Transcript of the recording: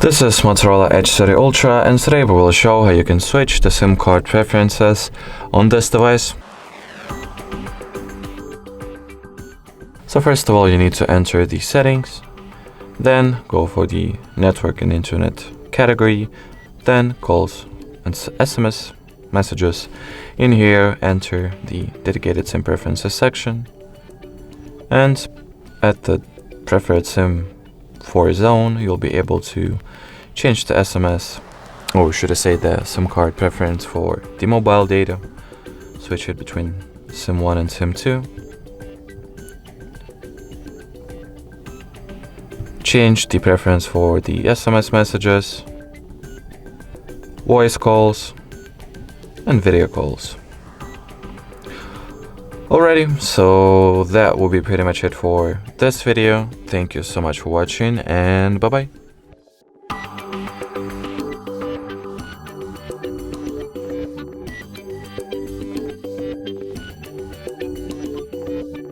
This is Motorola Edge 30 Ultra, and today we will show how you can switch the SIM card preferences on this device. So first of all, you need to enter the settings, then go for the network and internet category, then calls and SMS messages. In here, enter the dedicated SIM preferences section, and at the preferred SIM for zone, you'll be able to change the SMS, or should I say the SIM card preference for the mobile data, switch it between SIM 1 and SIM 2, change the preference for the SMS messages, voice calls, and video calls. Alrighty, so that will be pretty much it for this video. Thank you so much for watching, and bye bye.